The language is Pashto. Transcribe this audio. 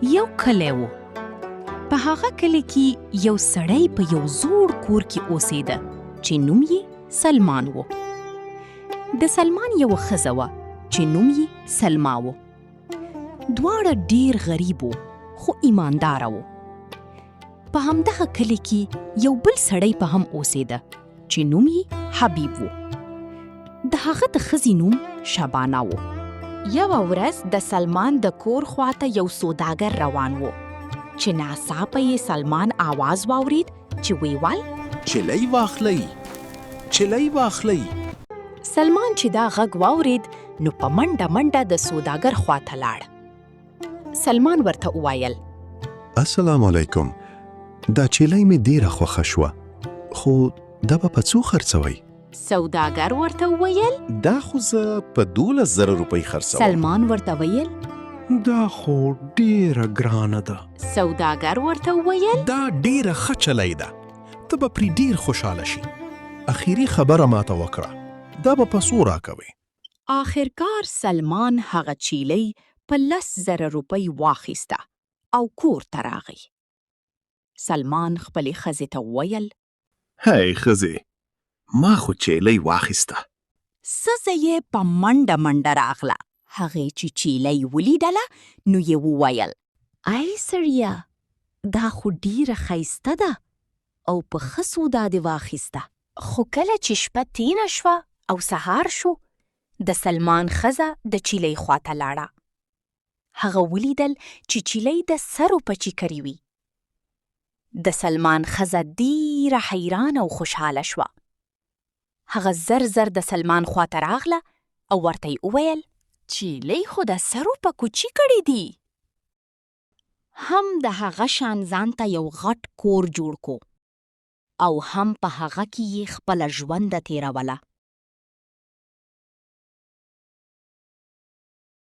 یو کلی و. په هغه کلی کې یو سړی په یو زوړ کور کې اوسېده چې نوم یې سلمان و. د سلمان یو ښځه وه چې نوم یې سلما و. دواړه ډېر غریب و خو ایمانداره و. په همدغه کلی کې یو بل سړی په هم اوسېده چې نوم یې حبیب و. د هغه د ښځې نوم شبانه و. یوه ورځ د سلمان د کور خواته یو سوداګر روان و چې ناڅاپه یې سلمان آواز واورید چې ویل چلی واخلی، چلی واخلی. سلمان چې دا غږ واورید نو په منډه منډه د سوداګر خواته لاړ. سلمان ورته وویل السلام علیکم، دا چلی مې ډیره خوښه شوه، خو دا به په څو خرڅوئ؟ سوداګر ورته وویل دا خو زه په 12,000 روپۍ خرڅوم. سلمان ورته ویل دا خو ډیره ګرانه ده. سوداګر ورته وویل دا ډیره ښه چلی ده، ته به پرې ډیر خوشحاله شي. اخیری خبره ماته وکړه، دا به په څو راکوې؟ آخرکار سلمان هغه چیلۍ په 10,000 روپۍ واخیسته او کور ته راغی. سلمان خپلې ښځې ته وویل هی ښځې، ما خو چیلی واخیسته. ښځه یې په منډه منډه راغله. هغې چې چیلۍ ولیدله نو یې وویل ای سړیه، دا خو ډیره ښایسته ده او په ښه سودا دې واخیسته. خو کله چې شپه تېره شوه او سهار شو، د سلمان ښځه د چیلۍ خواته لاړه. هغه ولیدل چې چیلۍ د سرو پچې کړې وي. د سلمان ښځه ډیره حیرانه او خوشحاله شوه. هغه زر زر د سلمان خواته راغله او ورته یې وویل چیلۍ خو د سرو پکوچي کړي دي. هم د هغه شان ځان ته یو غټ کور جوړ کو او هم په هغه کې یې خپله ژونده تېروله.